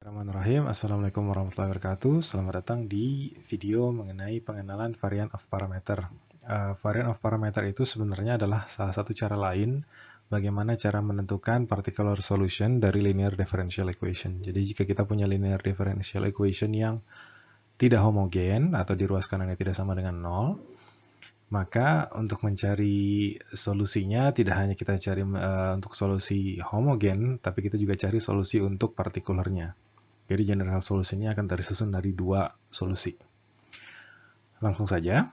Bismillahirrahmanirrahim. Assalamualaikum warahmatullahi wabarakatuh. Selamat datang di video mengenai pengenalan variant of parameter. Variant of parameter itu sebenarnya adalah salah satu cara lain bagaimana cara menentukan particular solution dari linear differential equation. Jadi jika kita punya linear differential equation yang tidak homogen atau di ruas kanannya tidak sama dengan 0, maka untuk mencari solusinya tidak hanya kita cari untuk solusi homogen, tapi kita juga cari solusi untuk partikularnya. Jadi general solusinya akan tersusun dari dua solusi. Langsung saja.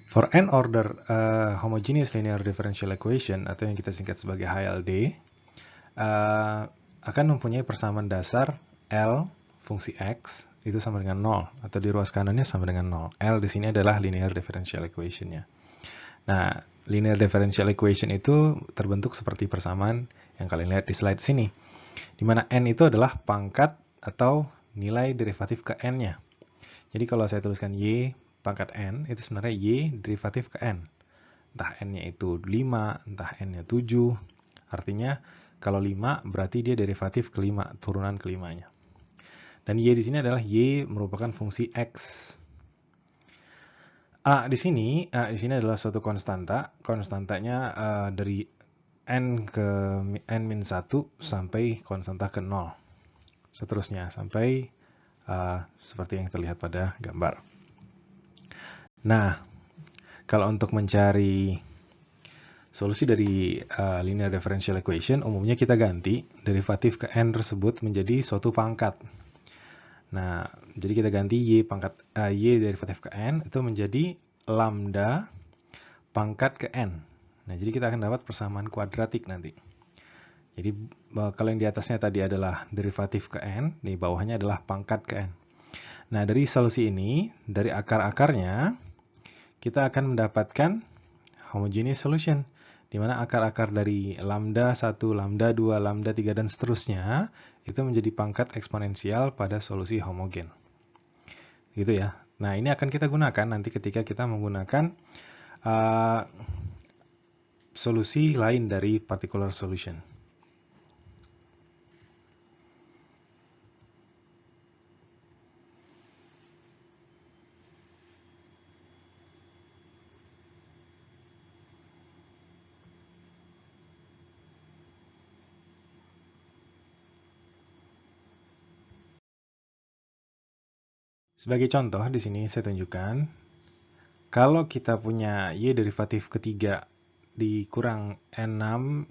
For n order homogeneous linear differential equation atau yang kita singkat sebagai HLD akan mempunyai persamaan dasar L fungsi X itu sama dengan 0 atau di ruas kanannya sama dengan 0. L di sini adalah linear differential equation-nya. Nah, linear differential equation itu terbentuk seperti persamaan yang kalian lihat di slide sini, di mana n itu adalah pangkat atau nilai derivatif ke n-nya. Jadi kalau saya tuliskan y pangkat n, itu sebenarnya y derivatif ke n. Entah n-nya itu 5, entah n-nya 7. Artinya kalau 5 berarti dia derivatif ke-5, turunan ke-5-nya. Dan y di sini adalah y merupakan fungsi x. A di sini adalah suatu konstanta. Konstantanya dari n ke n-1 sampai konstanta ke 0. Seterusnya sampai seperti yang terlihat pada gambar. Nah, kalau untuk mencari solusi dari linear differential equation, umumnya kita ganti derivatif ke n tersebut menjadi suatu pangkat. Nah, jadi kita ganti y derivatif ke n itu menjadi lambda pangkat ke n. Nah, jadi kita akan dapat persamaan kuadratik nanti. Jadi kalau yang di atasnya tadi adalah derivatif ke n, di bawahnya adalah pangkat ke n. Nah, dari solusi ini, dari akar-akarnya, kita akan mendapatkan homogeneous solution, di mana akar-akar dari lambda 1, lambda 2, lambda 3, dan seterusnya, itu menjadi pangkat eksponensial pada solusi homogen. Gitu ya. Nah, ini akan kita gunakan nanti ketika kita menggunakan solusi lain dari particular solution. Sebagai contoh, di sini saya tunjukkan, kalau kita punya y derivatif ketiga dikurang 6,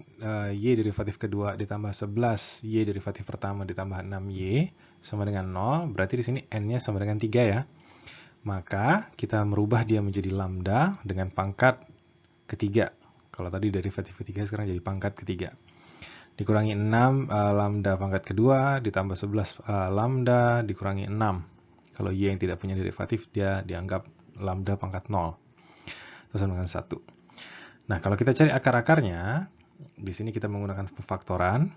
y derivatif kedua ditambah 11, y derivatif pertama ditambah 6y, sama dengan 0, berarti di sini n-nya sama dengan 3 ya. Maka kita merubah dia menjadi lambda dengan pangkat ketiga. Kalau tadi derivatif ketiga, sekarang jadi pangkat ketiga. Dikurangi 6, lambda pangkat kedua, ditambah 11 lambda, dikurangi 6. Kalau y yang tidak punya derivatif, dia dianggap lambda pangkat 0. Itu sama dengan 1. Nah, kalau kita cari akar-akarnya, di sini kita menggunakan pemfaktoran.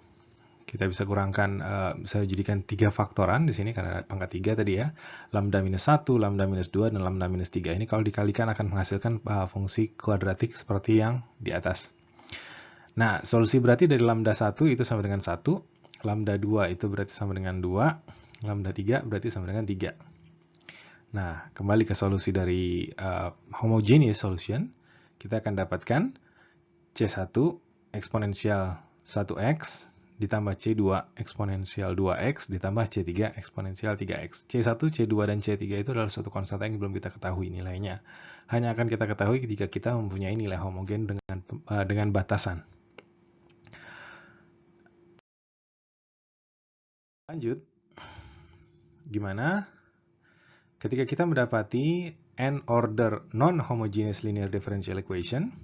Kita bisa kurangkan, bisa jadikan 3 faktoran di sini karena pangkat 3 tadi ya. Lambda minus 1, lambda minus 2, dan lambda minus 3. Ini kalau dikalikan akan menghasilkan fungsi kuadratik seperti yang di atas. Nah, solusi berarti dari lambda 1 itu sama dengan 1, lambda 2 itu berarti sama dengan 2, lambda 3 berarti sama dengan 3. Nah, kembali ke solusi dari homogeneous solution, kita akan dapatkan C1 eksponensial 1x ditambah C2 eksponensial 2x ditambah C3 eksponensial 3x. C1, C2, dan C3 itu adalah suatu konstanta yang belum kita ketahui nilainya. Hanya akan kita ketahui ketika kita mempunyai nilai homogen dengan batasan. Lanjut, gimana ketika kita mendapati n order non-homogeneous linear differential equation?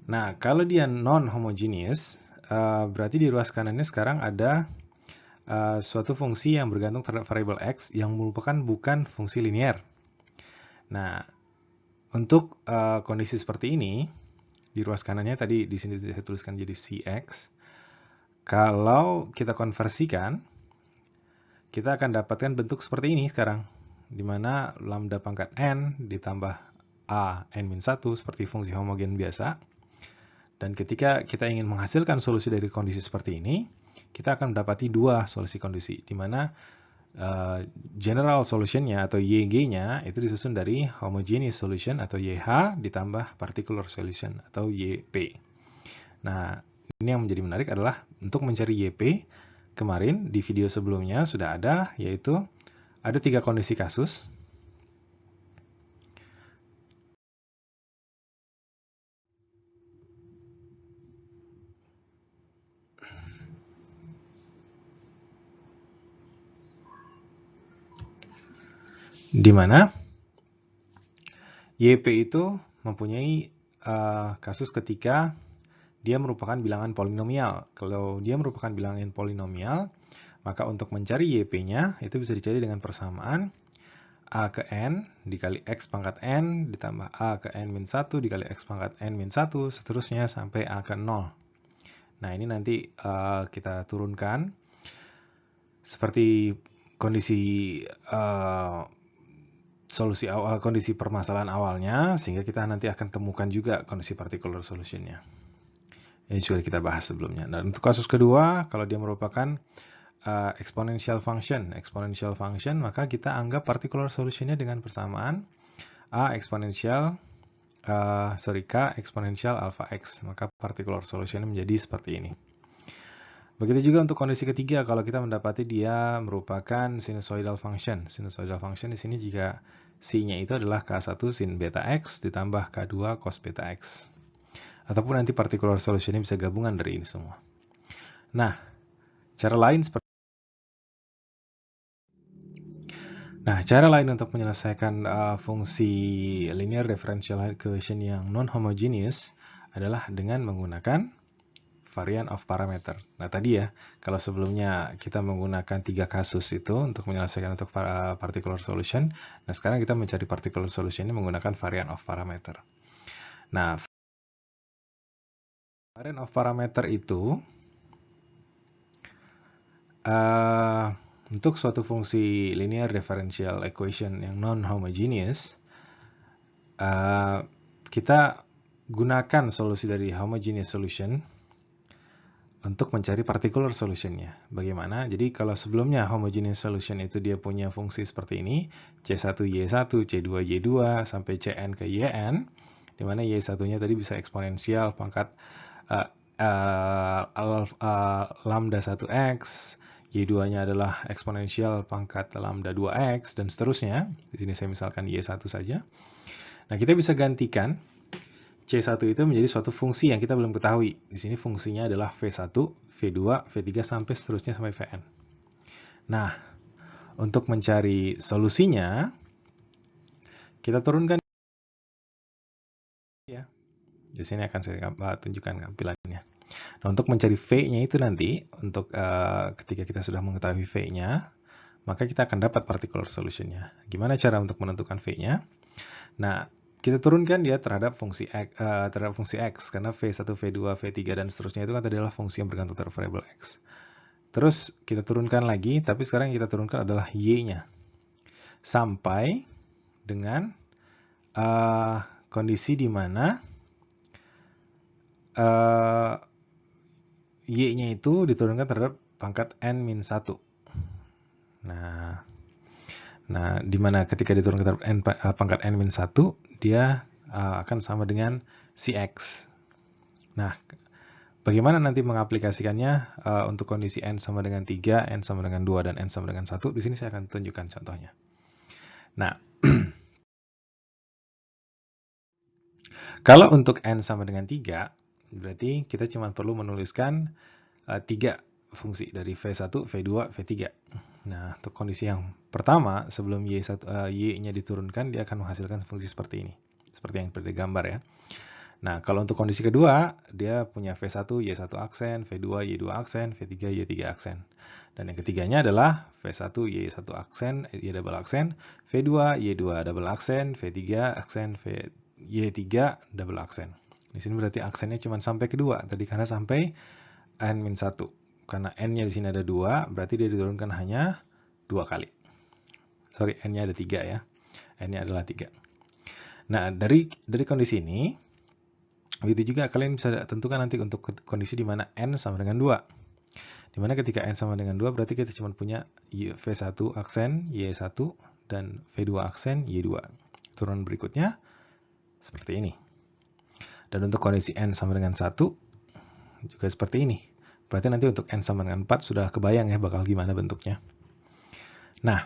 Nah, kalau dia non-homogeneous, berarti di ruas kanannya sekarang ada suatu fungsi yang bergantung terhadap variabel x yang merupakan bukan fungsi linear. Nah, untuk kondisi seperti ini, di ruas kanannya tadi di sini saya tuliskan jadi cx. Kalau kita konversikan, kita akan dapatkan bentuk seperti ini sekarang, di mana lambda pangkat n ditambah a n-1 seperti fungsi homogen biasa, Dan ketika kita ingin menghasilkan solusi dari kondisi seperti ini, kita akan mendapati dua solusi kondisi, di mana general solution-nya atau YG-nya itu disusun dari homogeneous solution atau YH ditambah particular solution atau YP. Nah, ini yang menjadi menarik adalah untuk mencari YP, kemarin di video sebelumnya sudah ada, yaitu ada 3 kondisi kasus. Di mana YP itu mempunyai kasus ketika dia merupakan bilangan polinomial. Kalau dia merupakan bilangan polinomial, maka untuk mencari YP-nya itu bisa dicari dengan persamaan A ke N dikali X pangkat N ditambah A ke N min 1 dikali X pangkat N min 1, seterusnya sampai A ke 0. Nah, ini nanti kita turunkan seperti kondisi kondisi permasalahan awalnya, sehingga kita nanti akan temukan juga kondisi particular solution-nya. Ini sudah kita bahas sebelumnya. Nah, untuk kasus kedua, kalau dia merupakan exponential function, maka kita anggap particular solution-nya dengan persamaan K eksponensial alpha X, maka particular solution-nya menjadi seperti ini. Begitu juga untuk kondisi ketiga, kalau kita mendapati dia merupakan sinusoidal function. Sinusoidal function di sini jika sin-nya itu adalah K1 sin beta X ditambah K2 cos beta X. Ataupun nanti particular solution-nya bisa gabungan dari ini semua. Nah, cara lain untuk menyelesaikan fungsi linear differential equation yang non-homogeneous adalah dengan menggunakan variant of parameter. Nah, tadi ya, kalau sebelumnya kita menggunakan 3 kasus itu untuk menyelesaikan untuk particular solution, nah sekarang kita mencari particular solution ini menggunakan variant of parameter. Nah, variant of parameter itu untuk suatu fungsi linear differential equation yang non-homogeneous, kita gunakan solusi dari homogeneous solution untuk mencari particular solution-nya. Bagaimana? Jadi kalau sebelumnya homogeneous solution itu dia punya fungsi seperti ini, C1Y1, C2Y2, sampai Cn ke Yn, di mana Y1-nya tadi bisa eksponensial pangkat lambda 1x, Y2-nya adalah eksponensial pangkat lambda 2x, dan seterusnya. Di sini saya misalkan Y1 saja. Nah, kita bisa gantikan C1 itu menjadi suatu fungsi yang kita belum ketahui. Di sini fungsinya adalah V1, V2, V3 sampai seterusnya sampai Vn. Nah, untuk mencari solusinya, kita turunkan ya. Di sini akan saya tunjukkan tampilannya. Nah, untuk mencari V-nya itu nanti, untuk ketika kita sudah mengetahui V-nya, maka kita akan dapat particular solution-nya. Gimana cara untuk menentukan V-nya? Nah, kita turunkan dia terhadap fungsi X, karena V1, V2, V3, dan seterusnya itu kan tadi adalah fungsi yang bergantung terhadap variable X. Terus kita turunkan lagi, tapi sekarang yang kita turunkan adalah Y-nya. Sampai dengan kondisi di mana Y-nya itu diturunkan terhadap pangkat N-1. Nah, di mana ketika diturunkan terhadap pangkat N-1, dia akan sama dengan si X. Nah, bagaimana nanti mengaplikasikannya untuk kondisi N sama dengan 3, N sama dengan 2, dan N sama dengan 1? Di sini saya akan tunjukkan contohnya. Nah, kalau untuk N sama dengan 3, berarti kita cuma perlu menuliskan 3 fungsi dari V1, V2, V3. Nah, untuk kondisi yang pertama, sebelum Y-nya diturunkan, dia akan menghasilkan fungsi seperti ini. Seperti yang pada gambar ya. Nah, kalau untuk kondisi kedua, dia punya V1, Y1 aksen, V2, Y2 aksen, V3, Y3 aksen. Dan yang ketiganya adalah V1, Y1 aksen, Y double aksen, V2, Y2 double aksen, V3 aksen, Y3 double aksen. Di sini berarti aksennya cuma sampai kedua, tadi karena sampai N-1. Karena N-nya di sini ada 2, berarti dia diturunkan hanya 2 kali. Sorry, N-nya ada 3 ya. N-nya adalah 3. Nah, dari kondisi ini, Begitu juga kalian bisa tentukan nanti untuk kondisi di mana n sama dengan 2. Dimana ketika n sama dengan 2 berarti kita cuma punya V1 aksen Y1 dan V2 aksen Y2. Turunan berikutnya seperti ini. Dan untuk kondisi n sama dengan 1 juga seperti ini. Berarti nanti untuk n sama dengan 4 sudah kebayang ya bakal gimana bentuknya. Nah,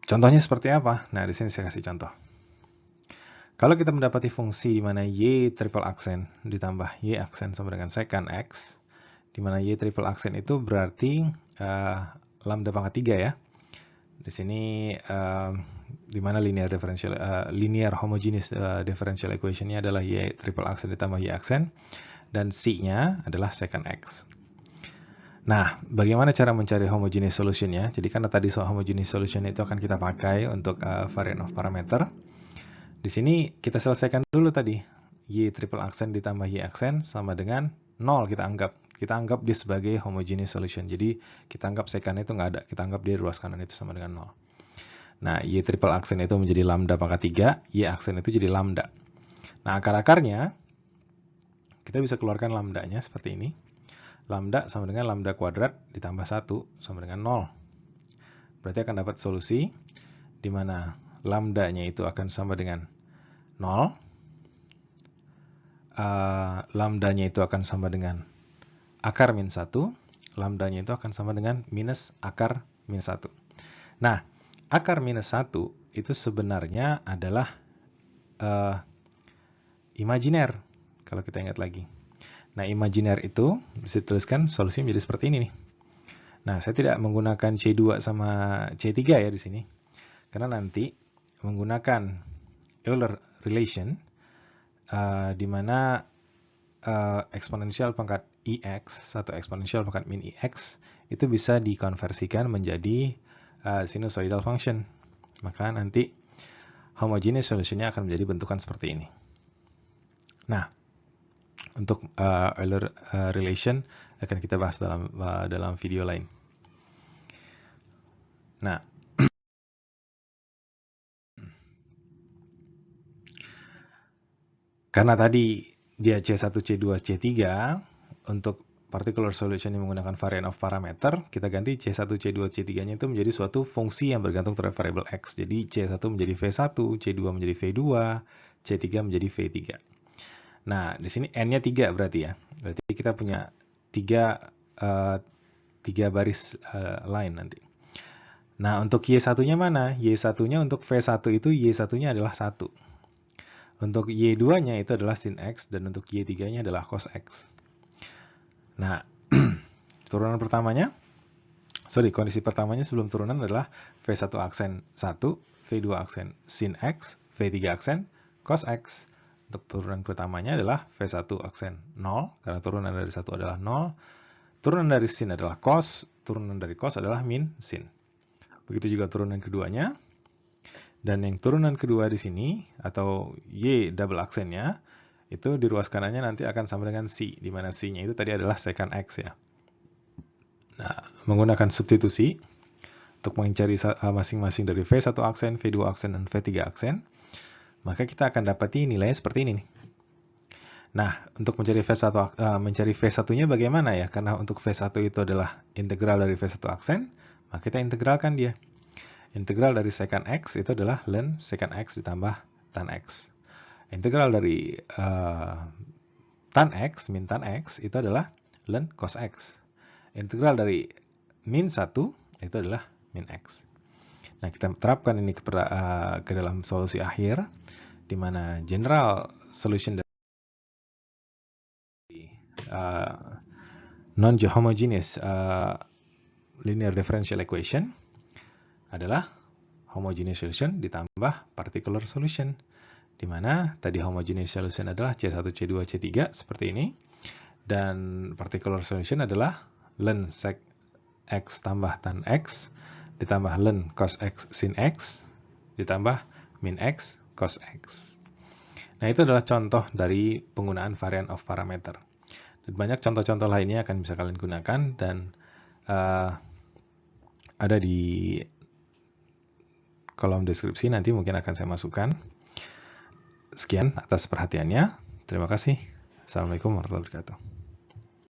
contohnya seperti apa? Nah, di sini saya kasih contoh. Kalau kita mendapati fungsi di mana y triple aksen ditambah y aksen sama dengan secant x, di mana y triple aksen itu berarti lambda pangkat 3 ya. Di sini di mana linear homogeneous differential equation-nya adalah y triple aksen ditambah y aksen, dan c-nya adalah secant x. Nah, bagaimana cara mencari homogeneous solution-nya? Jadi karena tadi soal homogeneous solution itu akan kita pakai untuk variant of parameter. Di sini kita selesaikan dulu tadi. Y triple aksen ditambah Y aksen sama dengan 0 kita anggap. Kita anggap dia sebagai homogeneous solution. Jadi kita anggap secant itu nggak ada. Kita anggap dia ruas kanan itu sama dengan 0. Nah, Y triple aksen itu menjadi lambda pangkat 3. Y aksen itu jadi lambda. Nah, akar-akarnya kita bisa keluarkan lambdanya seperti ini. Lambda sama dengan lambda kuadrat ditambah 1 sama dengan 0. Berarti akan dapat solusi di mana lambdanya itu akan sama dengan 0, lambdanya itu akan sama dengan akar min 1, lambdanya itu akan sama dengan minus akar min 1. Nah, akar minus 1 itu sebenarnya adalah imajiner, kalau kita ingat lagi. Nah, imajiner itu bisa dituliskan solusi menjadi seperti ini nih. Nah, saya tidak menggunakan C2 sama C3 ya di sini. Karena nanti menggunakan Euler relation di mana eksponensial pangkat Ix atau eksponensial pangkat min Ix itu bisa dikonversikan menjadi sinusoidal function. Maka nanti homogeneous solution-nya akan menjadi bentukan seperti ini. Nah, untuk Euler relation akan kita bahas dalam video lain. Nah, karena tadi dia C1, C2, C3, untuk particular solution yang menggunakan variant of parameter, kita ganti C1, C2, C3-nya itu menjadi suatu fungsi yang bergantung terhadap variable X. Jadi C1 menjadi V1, C2 menjadi V2, C3 menjadi V3. Nah, di sini N-nya 3 berarti ya. Berarti kita punya 3 baris line nanti. Nah, untuk Y1-nya mana? Y1-nya untuk V1 itu Y1-nya adalah 1. Untuk Y2-nya itu adalah sin X, dan untuk Y3-nya adalah cos X. Nah, kondisi pertamanya sebelum turunan adalah V1 aksen 1, V2 aksen sin X, V3 aksen cos X. Untuk turunan pertamanya adalah V1 aksen 0, karena turunan dari 1 adalah 0. Turunan dari sin adalah cos, turunan dari cos adalah min sin. Begitu juga turunan keduanya. Dan yang turunan kedua di sini, atau Y double aksennya, itu di ruas kanannya nanti akan sama dengan C, di mana C-nya itu tadi adalah secant X ya. Nah, menggunakan substitusi, untuk mencari masing-masing dari V1 aksen, V2 aksen, dan V3 aksen, maka kita akan dapati nilainya seperti ini nih. Nah, untuk mencari V1-nya bagaimana ya? Karena untuk V1 itu adalah integral dari V1 aksen, maka kita integralkan dia. Integral dari secant X itu adalah ln secant X ditambah tan X. Integral dari tan X, min tan X, itu adalah ln cos X. Integral dari min 1 itu adalah min X. Nah, kita terapkan ini ke dalam solusi akhir, di mana general solution dari non-homogeneous linear differential equation adalah homogeneous solution ditambah particular solution, di mana tadi homogeneous solution adalah C1, C2, C3 seperti ini, dan particular solution adalah ln sec X tambah tan X ditambah ln cos X sin X ditambah min X cos X. Nah, itu adalah contoh dari penggunaan variant of parameter. Dan banyak contoh-contoh lainnya akan bisa kalian gunakan, dan ada di kolom deskripsi nanti mungkin akan saya masukkan. Sekian atas perhatiannya. Terima kasih. Assalamualaikum warahmatullahi wabarakatuh.